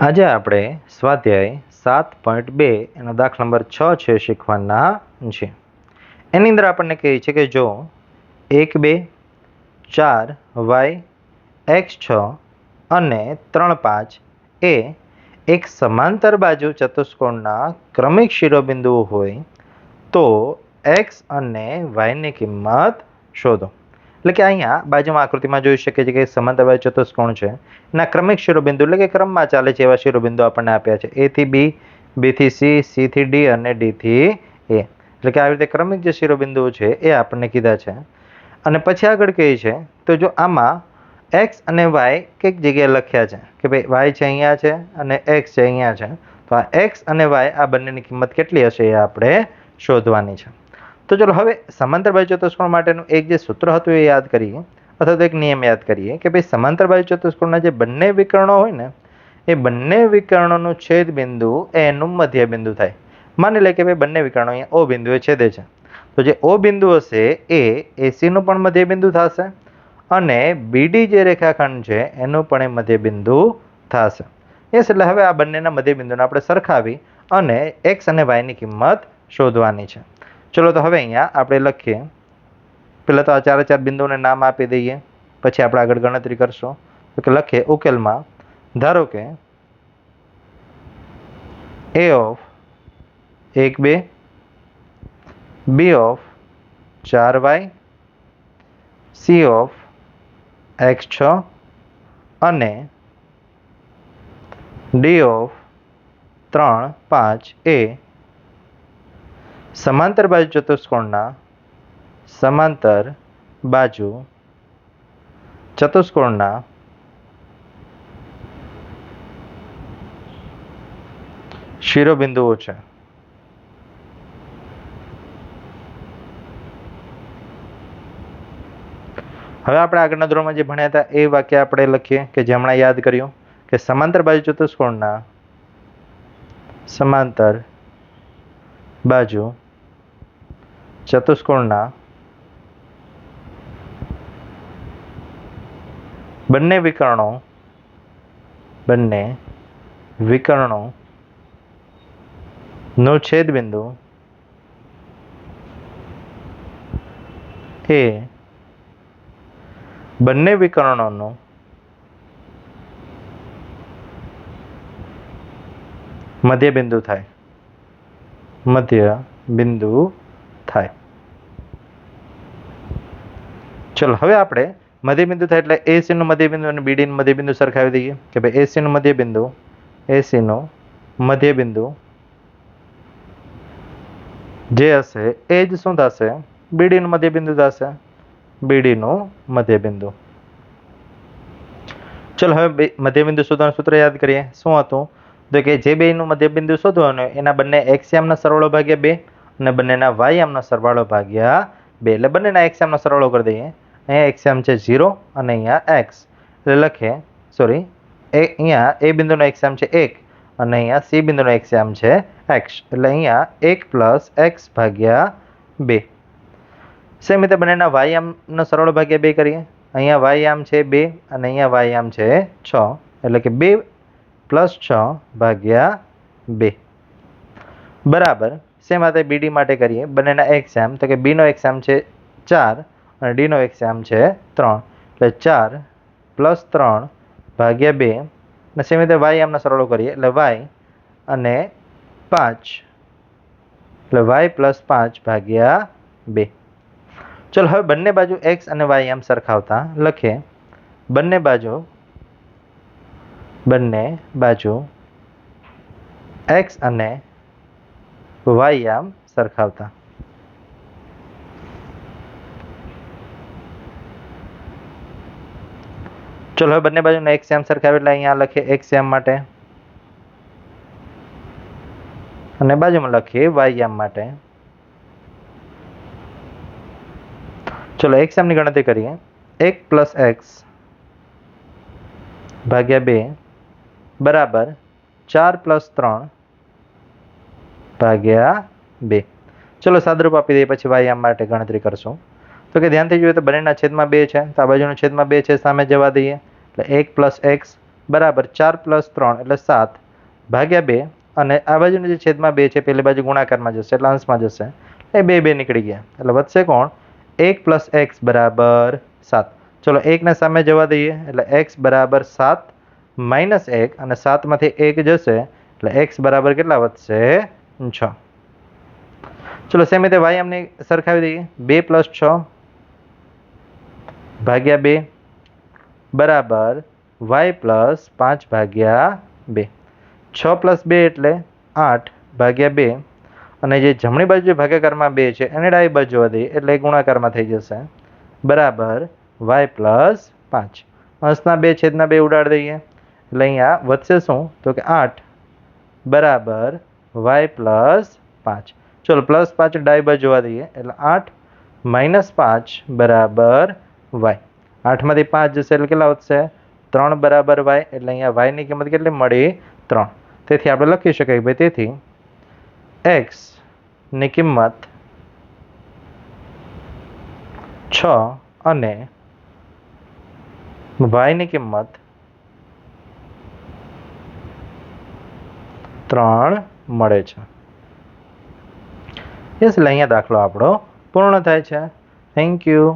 આજે આપણે સ્વાધ્યાય 7.2 એનો દાખલા નંબર 6 છે શીખવાના છે. એની અંદર આપણને કહે છે કે જો 1 2 4 y x6 અને 3 5 એ એક સમાંતર બાજુ ચતુષ્કોણના ક્રમિક શિરોબિંદુઓ હોય તો x અને y ની કિંમત શોધો. એટલે કે અહીંયા બાજુમાં આકૃતિમાં જોઈ શકીએ છીએ કે સમાંતર બાજુ ચતુષ્કોણ છે, એના ક્રમિક શિરોબિંદુ એટલે કે ક્રમમાં ચાલે છે એવા શિરોબિંદુ આપણને આપ્યા છે. A થી B, B થી C, C થી D અને D થી A. એટલે કે આવી રીતે ક્રમિક જે શિરોબિંદુઓ છે એ આપણને કીધા છે. અને પછી આગળ કહે છે તો જો આમાં x અને y કઈક જગ્યાએ લખ્યા છે કે ભાઈ y છે અહીંયા છે અને x છે અહીંયા છે, તો આ x અને y આ બંનેની કિંમત કેટલી હશે એ આપણે શોધવાની છે. તો ચલો હવે સમાંતર બાજુ ચતુષ્કોણ માટેનું એક જે સૂત્ર હતું એ યાદ કરીએ, અથવા તો એક નિયમ યાદ કરીએ કે ભાઈ સમાંતર બાજુ ચતુષ્કોણના જે બંને વિકર્ણો હોય ને એ બંને વિકર્ણોનું છેદ બિંદુ એનું મધ્ય બિંદુ થાય. માની લે કે ભાઈ બંને વિકર્ણો અહીંયા O બિંદુએ છેદે છે, તો જે O બિંદુ હશે એ AC નું પણ મધ્ય બિંદુ થશે અને BD જે રેખાખંડ છે એનું પણ એ મધ્ય બિંદુ થશે. એટલે હવે આ બંનેના મધ્ય બિંદુને આપણે સરખાવી અને x અને y ની કિંમત શોધવાની છે. ચલો તો હવે અહીંયા આપણે લખીએ. પહેલા તો આ ચાર બિંદુઓને નામ આપી દઈએ, પછી આપણે આગળ ગણતરી કરશું. તો લખીએ ઉકેલમાં, ધારો કે A of 1 2, B of 4y, C of x6 અને D of 3 5 એ સમાંતર બાજુ ચતુષ્કોણના શિરોબિંદુઓ છે. હવે આપણે આગળના ધોરણમાં જે ભણ્યા હતા એ વાક્ય આપણે લખીએ કે જે હમણાં યાદ કર્યું કે સમાંતર બાજુ ચતુષ્કોણના બંને વિકર્ણો નો છેદ બિંદુ એ બંને વિકર્ણોનું મધ્ય બિંદુ થાય. ચલો હવે આપણે મધ્ય બિંદુ થાય એટલે AC નું મધ્ય બિંદુ અને BD નું મધ્ય બિંદુ સરખાવી દઈએ કે ભાઈ AC નું મધ્ય બિંદુ જે હશે એ જ શું થશે? BD નું મધ્ય બિંદુ થશે. ચલો હવે મધ્ય બિંદુ શોધવાનું સૂત્ર યાદ કરીએ. શું હતું? તો કે જે બેનું મધ્ય બિંદુ શોધવાનું એના બંને x યામના સરવાળો ભાગ્યા 2 અને બંનેના y યામના સરવાળો ભાગ્યા 2. એટલે બંનેના x યામનો સરવાળો કરી દઈએ. અહીંયા x યામ છે 0 અને અહીંયા x. એટલે લખીએ અહીંયા A બિંદુનો x યામ છે 1 અને અહીંયા C બિંદુનો x યામ છે x. એટલે અહીંયા 1 + x ભાગ્યા 2. સેમ રીતે બંનેના y યામનો સરવાળો ભાગ્યા 2 કરીએ. અહીંયા y યામ છે 2 અને અહીંયા y યામ છે 6. એટલે કે 2 + 6 ભાગ્યા 2 બરાબર. સેમ રીતે BD માટે કરીએ. બંનેના x યામ, તો કે B નો x યામ છે 4 અને D નો x યામ છે 3. એટલે 4 + 3 ભાગ્યા 2 અને સેમ રીતે y યામનો સરવાળો કરીએ એટલે y અને 5 એટલે y + 5 ભાગ્યા 2. ચલો હવે બંને બાજુ x અને y યામ સરખાવતા લખીએ. બંને બાજુ x અને y યામ સરખાવતા. ચલો હવે બંને બાજુના x યામ સરખાવે એટલે અહીંયા લખીએ x યામ માટે અને બાજુમાં લખીએ y યામ માટે. ચલો x યામની ગણતરી કરીએ. 1 + x ભાગ્યા 2 બરાબર 4 + 3 ભાગ્યા 2. ચલો સાદરૂપ આપી દઈએ, પછી y યામ માટે ગણતરી કરશું. તો કે ધ્યાનથી જોઈએ તો બંનેના છેદમાં 2 છે, તો આ બાજુનો છેદમાં 2 છે, સામે જવા દઈએ એટલે 1 + x બરાબર 4 + 3 એટલે 7 ભાગ્યા 2 અને આ બાજુની જે છેદમાં 2 છે પેલી બાજુ ગુણાકારમાં જશે એટલે અંશમાં જશે એ 2 2 નીકળી ગયા એટલે વધશે કોણ 1 + x બરાબર 7. ચલો 1 ને સામે જવા દઈએ એટલે x બરાબર 7 - 1 અને 7 માંથી 1 જશે એટલે x બરાબર કેટલા વધશે 6. ચલો સેમ રીતે y અમને સરખાવી દઈએ 2 + 6 ભાગ્યા 2 બરાબર y + 5 ભાગ્યા 2. 6 + 2 એટલે 8 ભાગ્યા 2 અને જે જમણી બાજુ ભાગાકારમાં 2 છે એને ડાબી બાજુ જવા દઈએ એટલે ગુણાકારમાં થઈ જશે બરાબર y + 5. અંશના 2 છેદના 2 ઉડાડી દઈએ એટલે અહીંયા વધશે શું તો કે 8 બરાબર y + 5. ચલો +5 ડાબી બાજુ જવા દઈએ એટલે 8 - 5 બરાબર y. 8માંથી 5 જશે એટલે કેટલા વધશે 3 બરાબર y એટલે અહીંયા y ની કિંમત કેટલી મળી 3. તેથી આપણે લખી શકાય ભાઈ તેથી x ની કિંમત 6 અને y ની કિંમત 3 મળે છે. યસ એટલે અહીંયા દાખલો આપણો પૂર્ણ થાય છે. Thank you.